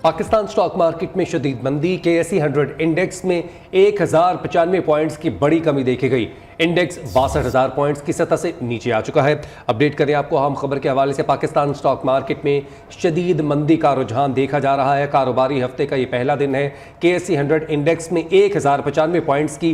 Pakistan stock market में शदीद मंदी। KSE 100 इंडेक्स में 1095 पॉइंट्स की बड़ी कमी देखी गई। इंडेक्स 62,000 पॉइंट्स की सतह से नीचे आ चुका है। अपडेट करें आपको अहम खबर के हवाले से। पाकिस्तान स्टॉक मार्केट में शदीद मंदी का रुझान देखा जा रहा है। कारोबारी हफ्ते का ये पहला दिन है। KSE 100 इंडेक्स में 1095 पॉइंट्स की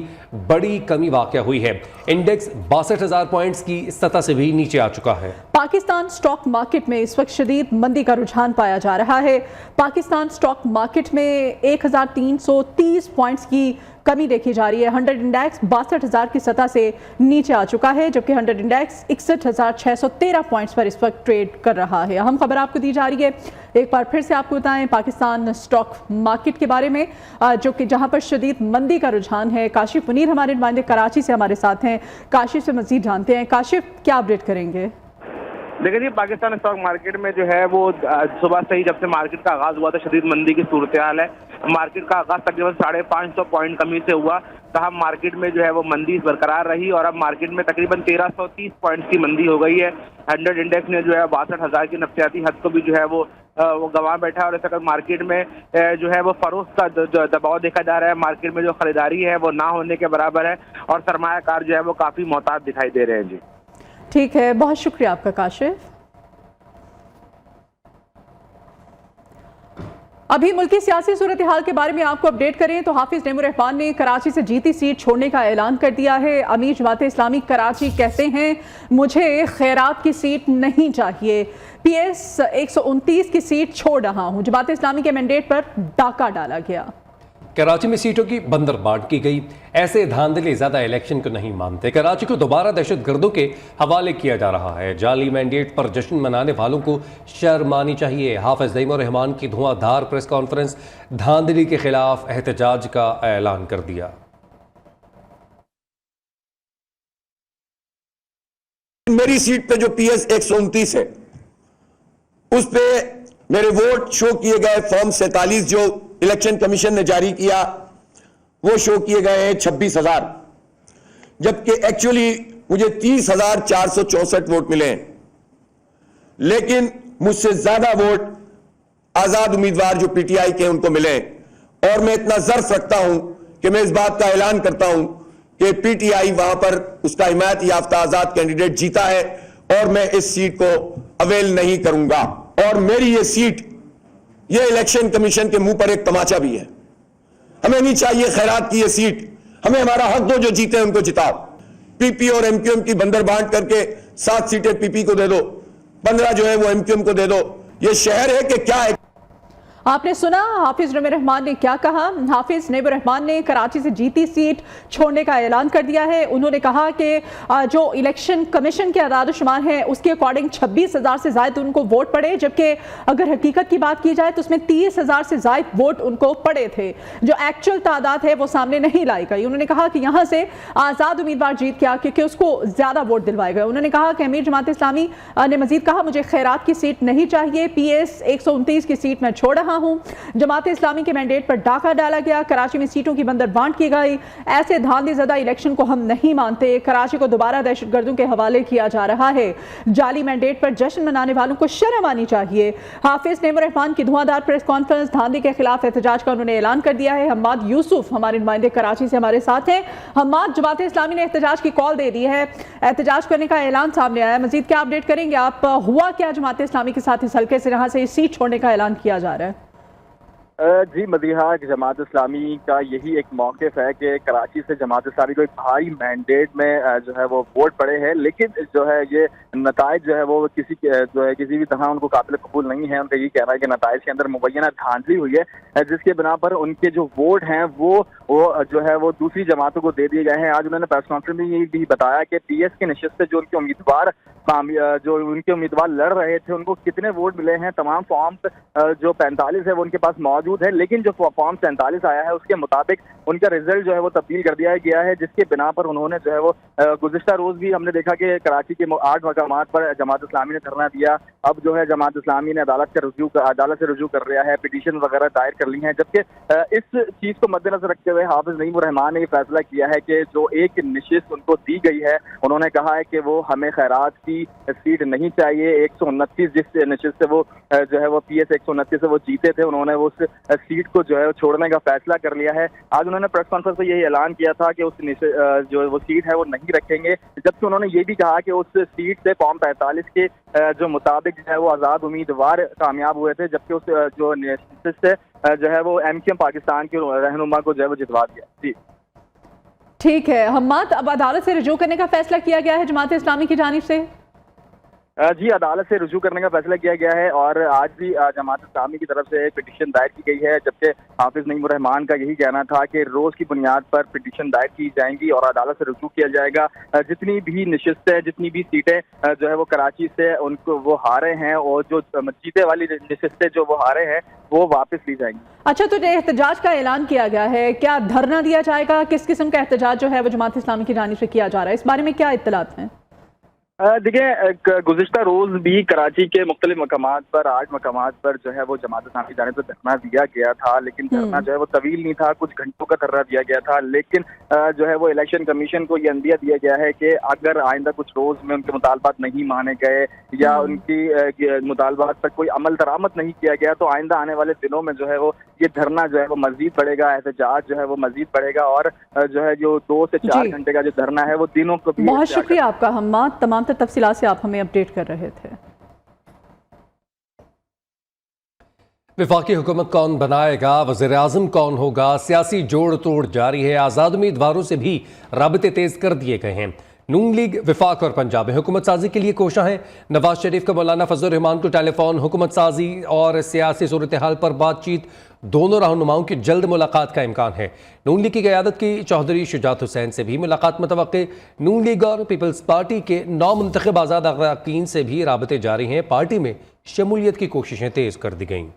बड़ी कमी वाक़या हुई है। इंडेक्स 62,000 पॉइंट्स की सतह से भी नीचे आ चुका है। पाकिस्तान स्टॉक मार्केट में इस वक्त शदीद मंदी का रुझान पाया जा रहा है। पाकिस्तान स्टॉक मार्केट में 1330 पॉइंट्स की कमी देखी जा रही है। 100 इंडेक्स 62,000 की सतह से नीचे आ चुका है, जबकि 100 इंडेक्स 61,613 पॉइंट्स पर इस वक्त ट्रेड कर रहा है। अहम खबर आपको दी जा रही है। एक बार फिर से आपको बताएं पाकिस्तान स्टॉक मार्केट के बारे में, जो कि जहां पर शदीद मंदी का रुझान है। काशिफ मुनीर हमारे नुमाइंदे कराची से हमारे साथ हैं। काशिफ से मजीद जानते हैं। काशिफ, क्या अपडेट करेंगे? देखिए जी, पाकिस्तान स्टॉक मार्केट में जो है वो सुबह से ही जब से मार्केट का आगाज हुआ था शदीद मंदी की सूरत हाल है। मार्केट का आगाज तकरीबन 550 पॉइंट कमी से हुआ, तब मार्केट में जो है वो मंदी बरकरार रही और अब मार्केट में तकरीबन 1330 पॉइंट्स की मंदी हो गई है। 100 इंडेक्स ने जो है 62,000 की नफ्सियाती हद को भी जो है वो गंवा बैठा है और इस वक्त मार्केट में जो है वो फरोख्त का दबाव देखा जा रहा है। मार्केट में जो खरीदारी है वो ना होने के बराबर है और सरमायाकार जो है वो काफ़ी मोहतात दिखाई दे रहे हैं। जी ठीक है, बहुत शुक्रिया आपका काशिफ। अभी मुल्की सियासी सूरत हाल के बारे में आपको अपडेट करें तो हाफिज नईमुर रहमान ने कराची से जीती सीट छोड़ने का ऐलान कर दिया है। अमीर जमात इस्लामी कराची कहते हैं मुझे खैरात की सीट नहीं चाहिए, PS 129 की सीट छोड़ रहा हूं। जमात इस्लामी के मैंडेट पर डाका डाला गया। कराची में सीटों की बंदर बांट की गई। ऐसे धांधले ज्यादा इलेक्शन को नहीं मानते। कराची को दोबारा दहशतगर्दों के हवाले किया जा रहा है। जाली मैंडेट पर जश्न मनाने वालों को शर्म आनी चाहिए। हाफिज नईमुर रहमान की धुआंधार प्रेस कॉन्फ्रेंस, धांधली के खिलाफ एहतजाज का ऐलान कर दिया। मेरी सीट पे जो PS 129 है उस पे मेरे वोट शो किए गए। फॉर्म 47 जो इलेक्शन कमीशन ने जारी किया वो शो किए गए हैं 26,000, जबकि एक्चुअली मुझे 30,464 वोट मिले हैं। लेकिन मुझसे ज्यादा वोट आजाद उम्मीदवार जो PTI के उनको मिले हैं और मैं इतना ज़र्फ रखता हूं कि मैं इस बात का ऐलान करता हूं कि PTI वहां पर उसका हिमायत याफ्ता आजाद कैंडिडेट जीता है और मैं इस सीट को अवेल नहीं करूंगा। और मेरी ये सीट, ये इलेक्शन कमीशन के मुंह पर एक तमाचा भी है। हमें नहीं चाहिए खैरात की ये सीट, हमें हमारा हक दो, जो जीते उनको जिताओ। PP और MQM की बंदर बांट करके 7 सीटें PP को दे दो, 15 जो है वो MQM को दे दो। ये शहर है कि क्या है? आपने सुना हाफिज नईमुर रहमान ने क्या कहा। हाफिज नईमुर रहमान ने कराची से जीती सीट छोड़ने का ऐलान कर दिया है। उन्होंने कहा कि जो इलेक्शन कमीशन के आदाद शुमार हैं उसके अकॉर्डिंग 26,000 से ज़ायद उनको वोट पड़े, जबकि अगर हकीकत की बात की जाए तो उसमें 30,000 से ज़ायद वोट उनको पड़े थे। जो एक्चुअल तादाद है वो सामने नहीं लाई गई। उन्होंने कहा कि यहाँ से आज़ाद उम्मीदवार जीत गया क्योंकि उसको ज़्यादा वोट दिलवाए गए। उन्होंने कहा कि अमीर जमात इस्लामी ने मजीद कहा मुझे खैरात की सीट नहीं चाहिए, PS 129 की सीट मैं छोड़ रहा हूं। जमात इस्लामी के मैंडेट पर डाका डाला गया। कराची में सीटों की बंदर बांट की गई। ऐसे धांधली ज़दा इलेक्शन को हम नहीं मानते। कराची को दोबारा दहशतगर्दों के हवाले किया जा रहा है। जाली मैंडेट पर जश्न मनाने वालों को शर्म आनी चाहिए। हाफिज नईमुर रहमान की धुआंधार प्रेस कॉन्फ्रेंस, धांधली के खिलाफ एहतजाज का उन्होंने ऐलान कर दिया है। हम्माद यूसुफ हमारे नुमाइंदे कराची से हमारे साथ हैं। हम्माद, जमात इस्लामी ने एहतजाज की कॉल दे दी है, एहतजाज करने का ऐलान सामने आया, मजीद क्या अपडेट करेंगे आप? हुआ क्या जमात इस्लामी के साथ इस हल्के से जहां से सीट छोड़ने का ऐलान किया जा रहा है? जी मदीहा, जमात इस्लामी का यही एक मौक़िफ़ है कि कराची से जमात इस्लामी को एक भारी मैंडेट में जो है वो वोट पड़े हैं, लेकिन जो है ये नताइज जो है वो किसी भी तरह उनको काबिल कबूल नहीं है। उनका ये कहना है कि नताइज के अंदर मुबैना धांधली हुई है, जिसके बिना पर उनके जो वोट हैं वो जो है वो दूसरी जमातों को दे दिए गए हैं। आज उन्होंने प्रेस कॉन्फ्रेंस में ये भी बताया कि PS की नशिस्त से जो उनके उम्मीदवार लड़ रहे थे उनको कितने वोट मिले हैं। तमाम फॉर्म जो 45 है वो उनके पास मौजूद موجود ہے، لیکن جو فارم 47 آیا ہے اس کے مطابق ان کا رزلٹ جو ہے وہ تبدیل کر دیا گیا ہے، جس کے بنا پر انہوں نے جو ہے وہ گزشتہ روز بھی ہم نے دیکھا کہ کراچی کے 8 مقامات پر جماعت اسلامی نے دھرنا دیا. اب جو ہے جماعت اسلامی نے عدالت سے رجوع کر رہا ہے، پٹیشن وغیرہ دائر کر لی ہیں، جبکہ اس چیز کو مد نظر رکھتے ہوئے حافظ نعیم الرحمان نے یہ فیصلہ کیا ہے کہ جو ایک نشست ان کو دی گئی ہے، انہوں نے کہا ہے کہ وہ ہمیں خیرات کی سیٹ نہیں چاہیے. 129 جس نشست سے وہ جو ہے وہ PS 129 سے وہ جیتے تھے، انہوں نے اس سیٹ کو جو ہے چھوڑنے کا فیصلہ کر لیا ہے. آج انہوں نے پریس کانفرنس میں یہی اعلان کیا تھا کہ اس جو وہ سیٹ ہے وہ نہیں رکھیں گے، جبکہ انہوں نے یہ بھی کہا کہ اس سیٹ سے فارم 45 کے جو مطابق جو ہے وہ آزاد امیدوار کامیاب ہوئے تھے، جبکہ اس جو نشست سے جو ہے وہ MQM پاکستان کے رہنما کو جو ہے وہ جتوا دیا. جی ٹھیک ہے حماد، اب عدالت سے رجوع کرنے کا فیصلہ کیا گیا ہے جماعت اسلامی کی جانب سے؟ جی عدالت سے رجوع کرنے کا فیصلہ کیا گیا ہے، اور آج بھی جماعت اسلامی کی طرف سے ایک پٹیشن دائر کی گئی ہے، جبکہ حافظ نعیم الرحمان کا یہی کہنا تھا کہ روز کی بنیاد پر پٹیشن دائر کی جائیں گی اور عدالت سے رجوع کیا جائے گا. جتنی بھی نشستیں، جتنی بھی سیٹیں جو ہے وہ کراچی سے ان کو وہ ہارے ہیں، اور جو جیتے والی نشستیں جو وہ ہارے ہیں وہ واپس لی جائیں گی. اچھا، تو احتجاج کا اعلان کیا گیا ہے، کیا دھرنا دیا جائے گا؟ کس قسم کا احتجاج جو ہے وہ جماعت اسلامی کی جانب سے کیا جا رہا ہے، اس بارے میں کیا اطلاعات ہیں؟ دیکھیں، گزشتہ روز بھی کراچی کے مختلف مقامات پر 8 مقامات پر جو ہے وہ جماعت اسلامی کی جانب سے دھرنا دیا گیا تھا، لیکن دھرنا جو ہے وہ طویل نہیں تھا، کچھ گھنٹوں کا دھرنا دیا گیا تھا. لیکن جو ہے وہ الیکشن کمیشن کو یہ عندیہ دیا گیا ہے کہ اگر آئندہ کچھ روز میں ان کے مطالبات نہیں مانے گئے یا ان کی مطالبات پر کوئی عمل درآمد نہیں کیا گیا تو آئندہ آنے والے دنوں میں جو ہے وہ یہ دھرنا جو ہے وہ مزید بڑھے گا، احتجاج جو ہے وہ مزید بڑھے گا، اور جو ہے جو 2 سے 4 گھنٹے کا جو دھرنا ہے وہ دنوں کو بھی. بہت شکریہ آپ کا حماد، تمام تفصیلات سے آپ ہمیں اپڈیٹ کر رہے تھے. وفاقی حکومت کون بنائے گا، وزیر اعظم کون ہوگا، سیاسی جوڑ توڑ جاری ہے. آزاد امیدواروں سے بھی رابطے تیز کر دیے گئے ہیں. نون لیگ، وفاق اور پنجاب میں حکومت سازی کے لیے کوشاں ہیں. نواز شریف کا مولانا فضل الرحمان کو ٹیلی فون، حکومت سازی اور سیاسی صورتحال پر بات چیت، دونوں رہنماؤں کی جلد ملاقات کا امکان ہے. نون لیگ کی قیادت کی چوہدری شجاعت حسین سے بھی ملاقات متوقع. نون لیگ اور پیپلز پارٹی کے 9 منتخب آزاد اراکین سے بھی رابطے جاری ہیں. پارٹی میں شمولیت کی کوششیں تیز کر دی گئیں.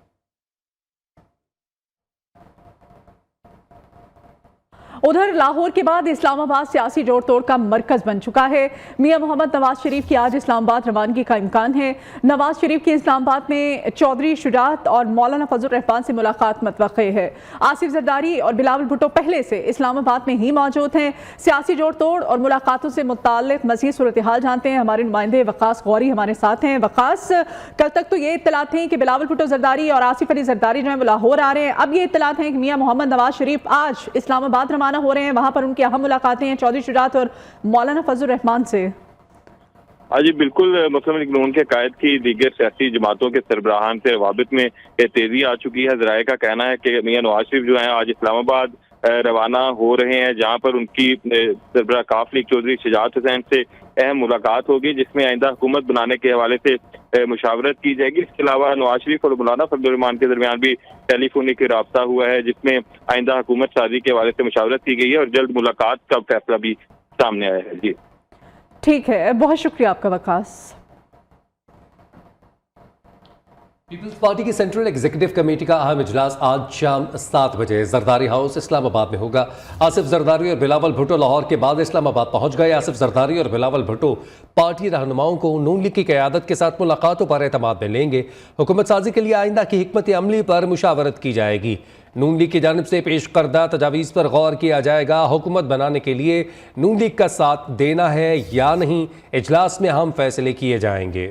ادھر لاہور کے بعد اسلام آباد سیاسی جوڑ توڑ کا مرکز بن چکا ہے. میاں محمد نواز شریف کی آج اسلام آباد روانگی کا امکان ہے. نواز شریف کی اسلام آباد میں چودھری شجاعت اور مولانا فضل الرحمان سے ملاقات متوقع ہے. آصف زرداری اور بلاول بھٹو پہلے سے اسلام آباد میں ہی موجود ہیں. سیاسی جوڑ توڑ اور ملاقاتوں سے متعلق مزید صورتحال جانتے ہیں ہمارے نمائندے وقاص غوری ہمارے ساتھ ہیں. وقاص، کل تک تو یہ اطلاعات تھیں کہ بلاول بھٹو زرداری اور آصف علی زرداری جو ہیں وہ لاہور آ رہے ہیں. اب یہ اطلاعات ہیں کہ میاں محمد نواز شریف آج اسلام آباد روانہ ہو رہے ہیں. وہاں پر ان کی اہم ملاقاتیں ہیں چودھری شجاعت اور مولانا فضل الرحمان سے. ہاں جی بالکل، مسلم لیگ نون کے قائد کی دیگر سیاسی جماعتوں کے سربراہان سے روابط میں تیزی آ چکی ہے. ذرائع کا کہنا ہے کہ میاں نواز شریف جو ہیں آج اسلام آباد روانہ ہو رہے ہیں، جہاں پر ان کی سربراہ کاف لیگ چودھری شجاعت حسین سے اہم ملاقات ہوگی، جس میں آئندہ حکومت بنانے کے حوالے سے مشاورت کی جائے گی. اس کے علاوہ نواز شریف اور مولانا فضل الرحمان کے درمیان بھی ٹیلی فونک رابطہ ہوا ہے، جس میں آئندہ حکومت سازی کے حوالے سے مشاورت کی گئی ہے اور جلد ملاقات کا فیصلہ بھی سامنے آیا ہے. جی ٹھیک ہے، بہت شکریہ آپ کا وقاص. پیپلز پارٹی کی سینٹرل ایگزیکٹو کمیٹی کا اہم اجلاس آج شام 7 بجے زرداری ہاؤس اسلام آباد میں ہوگا. آصف زرداری اور بلاول بھٹو لاہور کے بعد اسلام آباد پہنچ گئے. آصف زرداری اور بلاول بھٹو پارٹی رہنماؤں کو نون لیگ کی قیادت کے ساتھ ملاقاتوں پر اعتماد میں لیں گے. حکومت سازی کے لیے آئندہ کی حکمت عملی پر مشاورت کی جائے گی. نون لیگ کی جانب سے پیش کردہ تجاویز پر غور کیا جائے گا. حکومت بنانے کے لیے نون لیگ کا ساتھ دینا ہے یا نہیں، اجلاس میں اہم فیصلے کیے جائیں گے.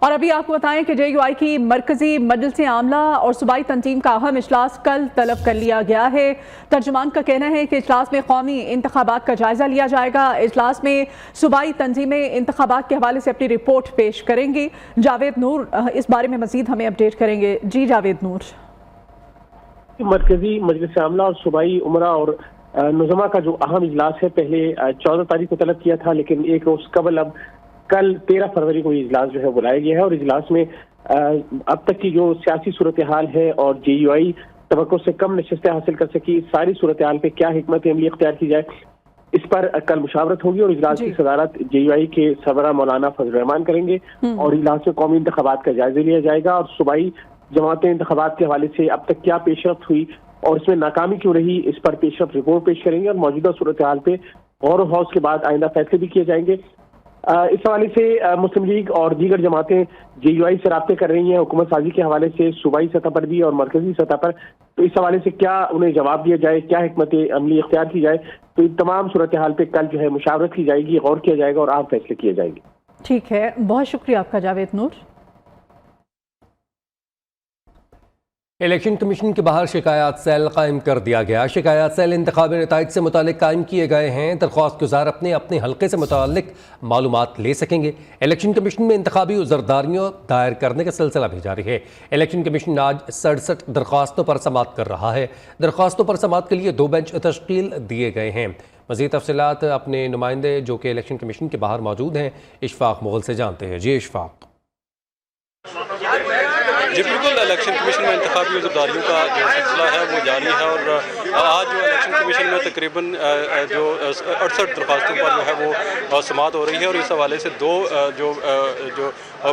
اور ابھی آپ کو بتائیں کہ JUI کی مرکزی مجلس عاملہ اور صوبائی تنظیم کا اہم اجلاس کل طلب کر لیا گیا ہے. ترجمان کا کہنا ہے کہ اجلاس میں قومی انتخابات کا جائزہ لیا جائے گا. اجلاس میں صوبائی تنظیمیں انتخابات کے حوالے سے اپنی رپورٹ پیش کریں گی. جاوید نور اس بارے میں مزید ہمیں اپڈیٹ کریں گے. جی جاوید نور. مرکزی مجلس عاملہ اور صوبائی امراء اور نظما کا جو اہم اجلاس ہے پہلے 14 تاریخ کو طلب کیا تھا، لیکن ایک روز قبل اب کل 13 فروری کو یہ اجلاس جو ہے بلایا گیا ہے. اور اجلاس میں اب تک کی جو سیاسی صورتحال ہے اور JUI توقع سے کم نشستیں حاصل کر سکی، ساری صورتحال پہ کیا حکمت عملی اختیار کی جائے इस पर कल मुशावरत होगी और इजलास की सदारत JUI के सरबराह मौलाना फजल रहमान करेंगे और इजलास में कौमी इंतखाबात का जायजा लिया जाएगा और सूबाई जमातें इंतखाबात के हवाले से अब तक क्या पेशरफ्त हुई और इसमें नाकामी क्यों रही, इस पर पेशरफ्त रिपोर्ट पेश करेंगे और मौजूदा सूरत हाल पे गौर व हौस के बाद आइंदा फैसले भी किए जाएंगे। इस हवाले से मुस्लिम लीग और दीगर जमातें JUI से राब्ते कर रही हैं हुकूमत साजी के हवाले से सूबाई सतह पर भी और मरकजी सतह पर। तो इस हवाले से क्या उन्हें जवाब दिया जाए, क्या हिकमत अमली इख्तियार की जाए, तो इन तमाम सूरत हाल पे कल जो है मुशावरत की जाएगी, गौर किया जाएगा और आम फैसले किए जाएंगे। ठीक है, बहुत शुक्रिया आपका जावेद नूर। इलेक्शन कमीशन के बाहर शिकायत सेल कायम कर दिया गया। शिकायत सेल इंतखाबी नताइज से मुतालिक कायम किए गए हैं। दरख्वास्त गुजार अपने अपने हल्के से मुतालिक मालूमात ले सकेंगे। इलेक्शन कमीशन में इंतखाबी उज़रदारियों दायर करने का सिलसिला भी जारी है। इलेक्शन कमीशन आज 67 दरख्वास्तों पर समाअत कर रहा है। दरख्वास्तों पर समाअत के लिए 2 बेंच तश्कील दिए गए हैं। मज़ीद तफसीलात अपने नुमाइंदे जो कि इलेक्शन कमीशन के बाहर मौजूद हैं इशफाक मुगल से जानते हैं। जी इशफाक। जी बिल्कुल, इलेक्शन कमीशन में इंतखाबी उज़रदारियों का जो सिलसिला है वो जारी है और आज जो इलेक्शन कमीशन में तकरीबन जो 68 दरख्वास्तों पर जो है वो समाअत हो रही है और इस हवाले से 2 जो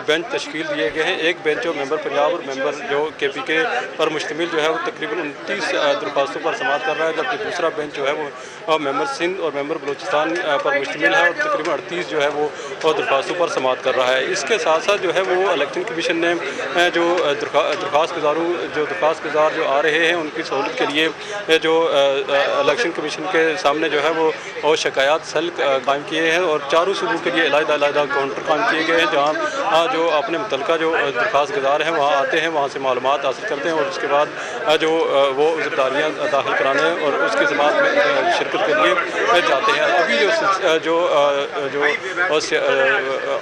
बेंच तश्कील दिए गए हैं। एक बेंच जो मेंबर पंजाब और मेंबर जो KPK पर मुश्तमिल जो है वो तकरीबन 29 दरख्वास्तों पर समाअत कर रहा है, जबकि दूसरा बेंच जो है वो मेंबर सिंध और मेंबर बलूचिस्तान पर मुश्तमिल है और तकरीबन 38 जो है वो दरख्वास्तों पर समाअत कर रहा है। इसके साथ साथ जो है वो इलेक्शन कमीशन ने जो दरख्वास्त गुजार जो आ रहे हैं उनकी सहूलत के लिए जो इलेक्शन कमीशन के सामने जो है वो शिकायत सेल कायम किए हैं और चारों सूबों के लिए अलग-अलग काउंटर कायम किए गए हैं, जहाँ जो अपने मुतलका जो दरख्वास्त गुजार हैं वहाँ आते हैं, वहाँ से मालूमात हासिल करते हैं और उसके बाद जो वो उज़रदारियाँ दाखिल कराने और उसकी समाअत में शिरकत के लिए जाते हैं। अभी जो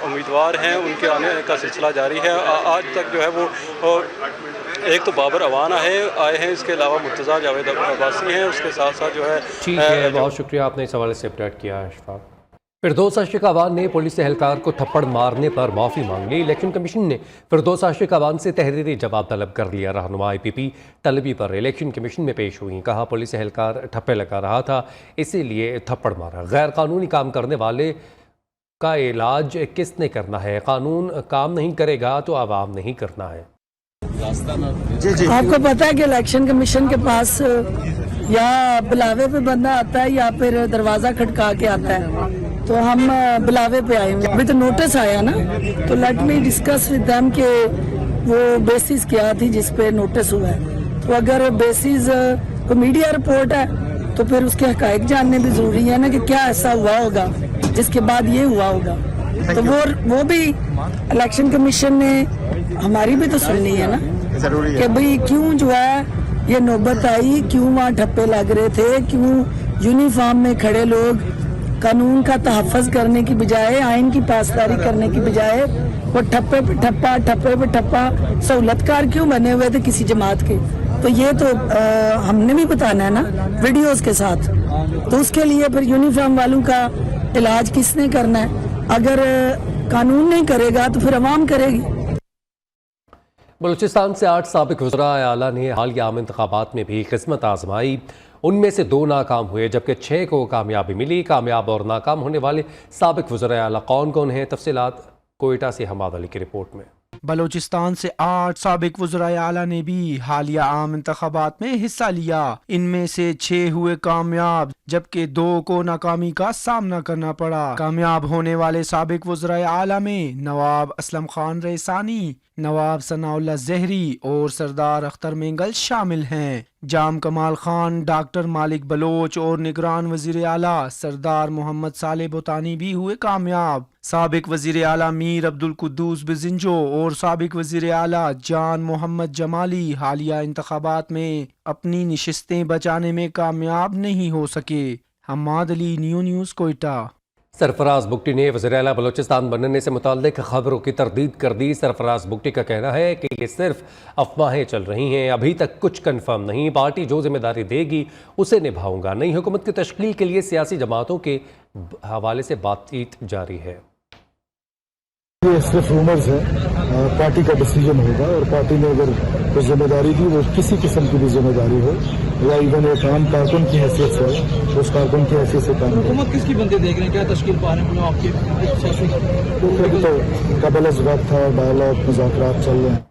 उम्मीदवार हैं उनके आने का सिलसिला जारी है। आज तक जो है वो एक तो बाबर अवान आए हैं, इसके अलावा मुर्तज़ा जावेद अब्बासी हैं, उसके साथ साथ जो है। ठीक है, बहुत शुक्रिया आपने इस हवाले से अपडेट किया इशफाक। फिरदौस आशिक अवान ने पुलिस एहलकार को थप्पड़ मारने पर माफ़ी मांग ली। इलेक्शन कमीशन ने फिरदौस आशिक अवान से तहरीरी जवाब तलब कर लिया। रहनुमा IPP तलबी पर इलेक्शन कमीशन में पेश हुई। कहा पुलिस एहलकार ठप्पे लगा रहा था, इसीलिए थप्पड़ मारा। गैर कानूनी काम करने वाले का इलाज किसने करना है? कानून काम नहीं करेगा तो आवाम नहीं करना है। आपको पता है कि इलेक्शन कमीशन के पास या बुलावे पे बंदा आता है या फिर दरवाजा खटका के आता है, तो हम बुलावे पे आए हैं। अभी तो नोटिस आया ना, तो let me discuss with them कि वो बेसिस क्या थी जिस पे नोटिस हुआ है। तो अगर बेसिस को मीडिया रिपोर्ट है तो फिर उसके हकायक जानने भी जरूरी है ना कि क्या ऐसा हुआ होगा जिसके बाद ये हुआ होगा। तो वो भी इलेक्शन कमीशन ने हमारी भी तो सुननी है ना कि भाई क्यों जो है ये नौबत आई, क्यों वहाँ ठप्पे लग रहे थे, क्यों यूनिफॉर्म में खड़े लोग कानून का तहफ़्फ़ुज़ करने की बजाय, आइन की पासदारी करने की बजाय वो ठप्पे पे ठप्पा सहूलतकार क्यों बने हुए थे किसी जमात के। तो ये तो हमने भी बताना है ना वीडियोस के साथ। तो उसके लिए फिर यूनिफॉर्म वालों का इलाज किसने करना है? अगर कानून नहीं करेगा तो फिर अवाम करेगी। बलूचिस्तान से 8 साबिक वज़राए आला ने हालिया आम इंतखाबात में भी किस्मत आजमाई। उनमें से 2 नाकाम हुए जबकि 6 को कामयाबी मिली। कामयाब और नाकाम होने वाले साबिक वज़राए आला कौन कौन हैं? तफसीलात कोयटा से हमाद अली की रिपोर्ट में। बलूचिस्तान से 8 साबिक वज़राए आला ने भी हालिया आम इंतखाबात में हिस्सा लिया। इनमें से 6 हुए कामयाब जबकि 2 को नाकामी का सामना करना पड़ा। कामयाब होने वाले साबिक वज़राए आला में नवाब असलम खान रईसानी, नवाब सनाउल्लाह ज़हरी और सरदार अख्तर मेंगल शामिल हैं। जाम कमाल खान, डॉक्टर मालिक बलोच और निगरान वज़ीर आला सरदार मोहम्मद साले बोतानी भी हुए कामयाब। साबिक वज़ीर आला मीर अब्दुल कुद्दूस बिजिंजो और साबिक वज़ीर आला जान मोहम्मद जमाली हालिया इंतखाबात में अपनी निशिस्तें बचाने में कामयाब नहीं हो सके। हमाद अली, न्यूज़ कोयटा। सरफराज बुगटी ने वज़ीर आला बलूचिस्तान बनने से मुताल्लिक खबरों की तरदीद कर दी। सरफराज बुगटी का कहना है कि ये सिर्फ अफवाहें चल रही हैं, अभी तक कुछ कन्फर्म नहीं। पार्टी जो जिम्मेदारी देगी उसे निभाऊंगा। नई हुकूमत की तश्कील के लिए सियासी जमातों के हवाले से बातचीत जारी है। ये सिर्फ रूमर्स है, पार्टी का डिसीजन होगा और पार्टी ने अगर कोई जिम्मेदारी दी, वो किसी किस्म की भी जिम्मेदारी हो या इवन एक आम कारकुन की हैसियत से हो, उस कारकुन की हैसियत से काम हुकूमत किसकी बनते देख रहे हैं, क्या तश्कील पा रहे हैं आपके तो कबल अज़ वक्त था, डायलॉग मुज़ाकरात चल रहे हैं।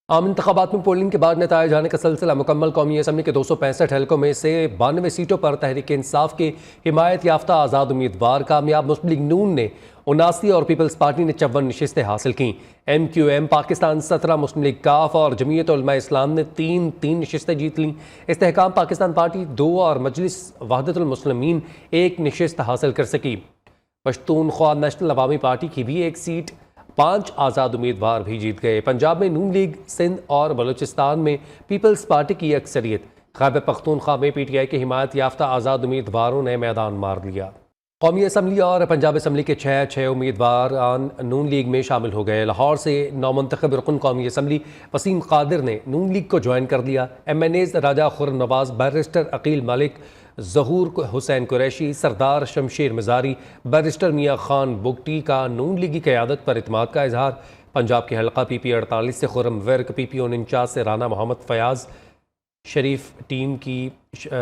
आम इंतखाबात में पोलिंग के बाद नताए जाने का सिलसिला मुकम्मल। कौमी असम्बली के 265 हलकों में से 92 सीटों पर तहरीक इंसाफ के हिमायत याफ्ता आज़ाद उम्मीदवार कामयाब। मुस्लिम लीग नून ने 79 और पीपल्स पार्टी ने 54 नशिस्तें हासिल की। MQM पाकिस्तान 17, मुस्लिम लीग काफ और जमीयत उलमा इस्लाम ने 3 नशिस्तें जीत लीं। इस्तेहकाम पाकिस्तान पार्टी 2 और मजलिस वहदतुल मुस्लिमीन 1 नशिस्त हासिल कर सकी। पश्तूनख्वा नेशनल अवामी पार्टी की भी 1 सीट, 5 आज़ाद उम्मीदवार भी जीत गए। पंजाब में नून लीग, सिंध और बलूचिस्तान में पीपल्स पार्टी की अक्सरियत। खैबर पख्तूनख्वा में PTI के हिमायत याफ्ता आज़ाद उम्मीदवारों ने मैदान मार लिया। कौमी असम्बली और पंजाब असम्बली के 6 उम्मीदवार नून लीग में शामिल हो गए। लाहौर से नौमंतखब रुकन कौमी असम्बली वसीम कादिर ने नून लीग को ज्वाइन कर लिया। MNAs राजा खुर्रम नवाज, बैरिस्टर अकील मलिक, ज़हूर हुसैन कुरैशी, सरदार शमशेर मज़ारी, बैरिस्टर मियाँ खान बुगटी का नून लीगी क़यादत पर इत्माद का इजहार। पंजाब के हल्का PP 48 से खुर्रम विर्क, PP 49 से राना मोहम्मद फयाज़ शरीफ टीम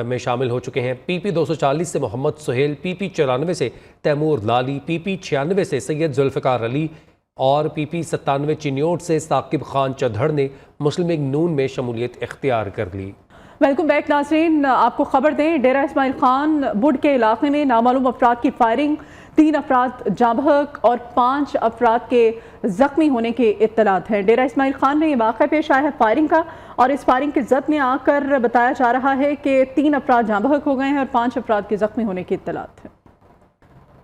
में शामिल हो चुके हैं। PP 240 से मोहम्मद सुहेल, PP 94 से तैमूर लाली, PP 96 से सैयद जुल्फ़िकार अली और PP 97 चिन्योट से साकिब खान चढ़ ने मुस्लिम लीग नून में शमूलियत इख्तियार कर ली। वेलकम बैक नाज़रीन, आपको खबर दें, डेरा इस्माइल खान बुड के इलाके में नामालूम अफराद की फायरिंग, 3 अफराद जाँ बहक और 5 अफराद के जख्मी होने की इत्तलात है। डेरा इस्माइल खान में ये वाक़या पेश आया है फायरिंग का, और इस फायरिंग की जद में आकर बताया जा रहा है कि 3 अफराद जाँ बहक हो गए हैं और 5 अफराद के जख्मी होने की इत्तलात है।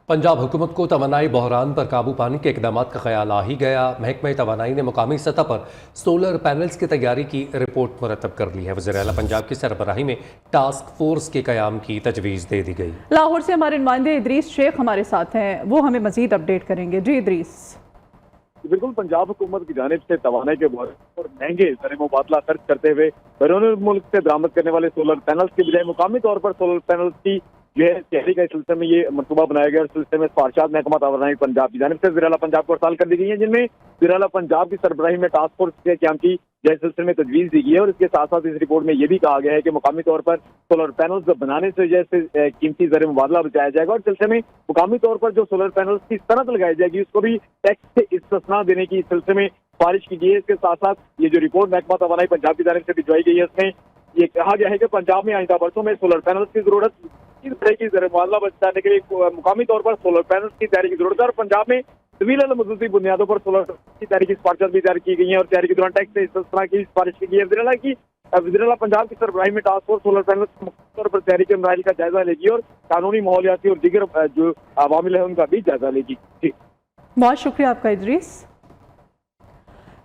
पंजाब हुकूमत को तवानाई बहरान पर काबू पाने के इकदामात का ख्याल आ ही गया। महकमा तवानाई ने मुकामी सतह पर सोलर पैनल्स की तैयारी की रिपोर्ट मुरतब कर ली है। वज़ीर आला पंजाब की सरबराही में टास्क फोर्स के क़याम की तजवीज़ दे दी गई। लाहौर से हमारे नुमाइंदे इदरीस शेख हमारे साथ हैं, वो हमें मज़ीद अपडेट करेंगे। जी इदरीस। बिल्कुल, पंजाब हुकूमत की जानिब से तवानाई के और महंगे ज़र मुबादला खर्च करते हुए बैरून मुल्क से बरामद करने वाले सोलर पैनल्स की बजाय मुकामी तौर पर सोलर पैनल्स की जो है तहरीक के सिलसिले में ये मनसूबा बनाया गया। इस सिलसिले में सिफारिशात महकमा तवानाई पंजाब की जानिब से वज़ीर आला पंजाब को अरसाल कर दी गई है, जिनमें वज़ीर आला पंजाब की सरबराही में टास्क फोर्स के क़याम की जो सिलसिले में तजवीज़ दी गई है। और इसके साथ साथ इस रिपोर्ट में ये भी कहा गया है कि मुकामी तौर पर सोलर पैनल्स बनाने से जैसे कीमती ज़र मुबादला बचाया जाएगा, और सिलसिले में मुकामी तौर पर जो सोलर पैनल्स की सनत लगाई जाएगी उसको भी टैक्स से इस्तिस्ना देने की सिलसिले में सिफारिश की गई है। इसके साथ साथ ये जो रिपोर्ट महकमा तवानाई पंजाब की जानिब से भिजवाई गई है, उसमें ये कहा गया है कि पंजाब में आइंदा वर्षों में सोलर पैनल्स की जरूरत, इस तरह की ज़र मुबादला बचाने के लिए मुकामी तौर पर सोलर पैनल्स की तैयारी की जरूरत है। और पंजाब में तवील बुनियादों पर सोलर की तैयारी की सिफारिश भी तैयार की गई है और तैयारी के दौरान टैक्स से इस तरह की सिफारिश की गई है। वज़ीर आला पंजाब की सरबराही में टास्क फोर्स सोलर पैनल तौर पर तैयारी के मराइल का जायजा लेगी और कानूनी, माहौलियाती और दीगर जो अवामिल है उनका भी जायजा लेगी। बहुत शुक्रिया आपका इदरीस।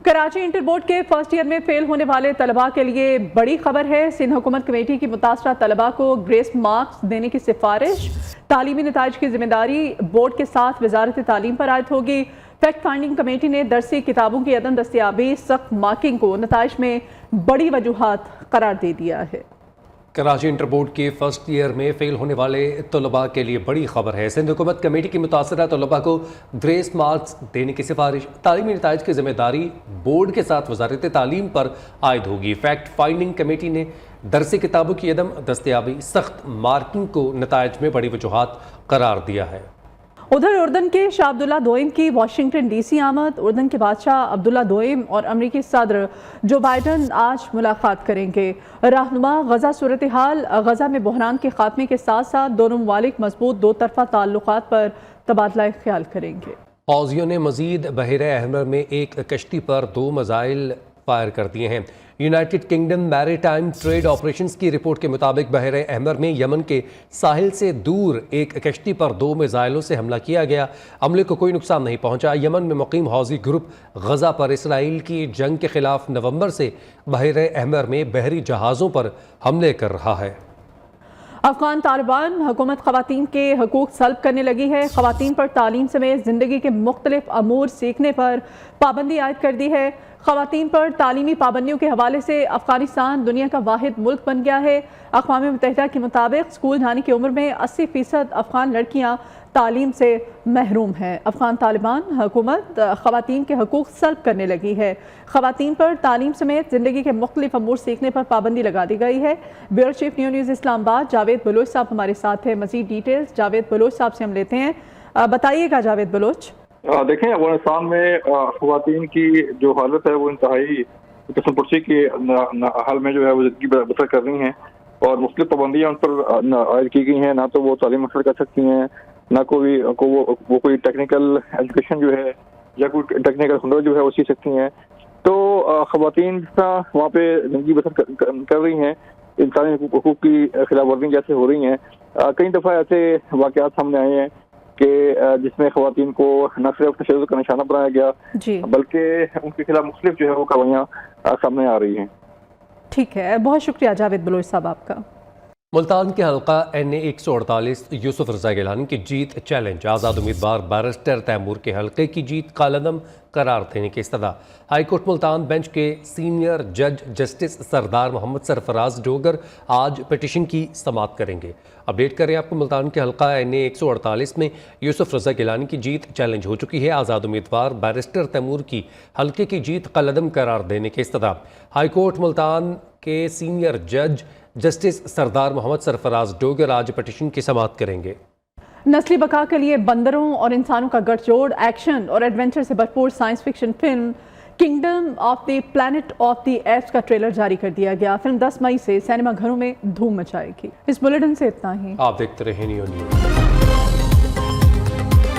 कराची इंटर बोर्ड के फर्स्ट ईयर में फेल होने वाले तलबा के लिए बड़ी खबर है। सिंध हुकूमत कमेटी की मुतासरा तलबा को ग्रेस मार्क्स देने की सिफारिश। तालीमी नताइज की जिम्मेदारी बोर्ड के साथ वजारत तालीम पर आयद होगी। फैक्ट फाइंडिंग कमेटी ने दरसी किताबों की अदम दस्तियाबी, सख्त मार्किंग को नताइज में बड़ी वजूहात करार दे दिया है। कराची इंटर बोर्ड के फर्स्ट ईयर में फेल होने वाले तलबा के लिए बड़ी खबर है। सिंध हुकूमत कमेटी की मुतासरा तलबा को ग्रेस मार्क्स देने की सिफारिश। तालीमी नताइज की जिम्मेदारी बोर्ड के साथ वजारत तालीम पर आयद होगी। फैक्ट फाइंडिंग कमेटी ने दरसी किताबों की अदम दस्तियाबी, सख्त मार्किंग को नताइज में बड़ी वजूहात करार दिया है। उधर उर्दन के शाह अब्दुल्ला दोइम की वाशिंगटन DC आमद। उर्दन के बादशाह अब्दुल्ला दोइम और अमरीकी सदर जो बाइडन आज मुलाकात करेंगे। रहनुमा गजा सूरत हाल, गजा में बहरान के खात्मे के साथ साथ दोनों ममालिक मजबूत दो तरफा ताल्लुकात पर तबादला ख्याल करेंगे। फौजियों ने मजीद बहरे अहमर में एक कश्ती पर 2 मिसाइल फायर कर दिए हैं। United kingdom maritime trade operations की रिपोर्ट के मुताबिक बहरे अहमर में यमन के साहिल से दूर एक कश्ती पर 2 मिसाइलों से हमला किया गया। अमले को कोई नुकसान नहीं पहुंचा। यमन में मुकीम हौजी ग्रुप गजा पर इसराइल की जंग के खिलाफ नवंबर से बहरे अहमर में बहरी जहाज़ों पर हमले कर रहा है। अफगान तालिबान हुकूमत ख़वातीन के हकूक़ सल्ब करने लगी है। ख़वातीन पर तालीम समेत ज़िंदगी के मुख्तलिफ अमूर सीखने पर पाबंदी आयद कर दी है। ख़वातीन पर तालीमी पाबंदियों के हवाले से अफगानिस्तान दुनिया का वाहिद मुल्क बन गया है। अक़वाम मुत्तहिदा के मुताबिक स्कूल जाने की उम्र में 80% अफगान लड़कियाँ तालीम से महरूम हैं। अफगान तालिबान हुकूमत ख़वातीन के हकूक़ सल्ब करने लगी है। ख़वातीन पर तालीम समेत ज़िंदगी के मुख्तलिफ अमूर सीखने पर पाबंदी लगा दी गई है। Bureau chief news Islamabad Javed Baloch sahab हमारे साथ हैं। मज़ीद डिटेल्स जावेद बलोच साहब से हम लेते हैं। बताइएगा जावेद बलोच। देखें, अफगानिस्तान में ख़वातीन की जो हालत है वो इंतहाई किस्म पुरसी की हाल में जो है वो ज़िंदगी बसर कर रही हैं और मुख्तलिफ पाबंदियाँ उन पर आयद की गई हैं। ना तो वो तालीम हासिल कर सकती हैं, ना वो कोई टेक्निकल एजुकेशन जो है या कोई टेक्निकल हुनर जो है वो सीख सकती हैं। तो ख़वातीन वहाँ पे ज़िंदगी बसर कर रही हैं, इंसानी हुकूक़ की खिलाफ वर्जी जैसे हो रही हैं। कई दफ़ा ऐसे वाक़यात सामने आए हैं कि जिसमें ख़वातीन को न सिर्फ तशद्दुद का निशाना बनाया गया बल्कि उनके खिलाफ मुख्तलिफ जो है वो कार्रवाइयाँ सामने आ रही हैं। ठीक है, बहुत शुक्रिया जावेद बलोच साहब आपका। मुल्तान के हल्का NA 148 यूसुफ रज़ा गिलानी की जीत चैलेंज, आज़ाद उम्मीदवार बैरिस्टर तैमूर के हल्के की जीत कालदम करार देने की इस्तदा। हाईकोर्ट मुल्तान बेंच के सीनियर जज जस्टिस सरदार मोहम्मद सरफराज डोगर आज पिटीशन की समाअत करेंगे। अपडेट करें आपको, मुल्तान के हल्का NA 148 में यूसुफ रज़ा गिलानी की जीत चैलेंज हो चुकी है। आज़ाद उम्मीदवार बैरिस्टर तैमूर की हल्के की जीत कालदम करार देने की इस्तदा। हाईकोर्ट मुल्तान के सीनियर जज जस्टिस सरदार मोहम्मद सरफराज डोगर आज पिटीशन की समाअत करेंगे। नस्ली बका के लिए बंदरों और इंसानों का गठजोड़, एक्शन और एडवेंचर से भरपूर science fiction film kingdom of the planet of the apps का ट्रेलर जारी कर दिया गया। फिल्म 10 मई से सिनेमा घरों में धूम मचाएगी। इस बुलेटिन से इतना ही। आप देखते रहे न्यूज़।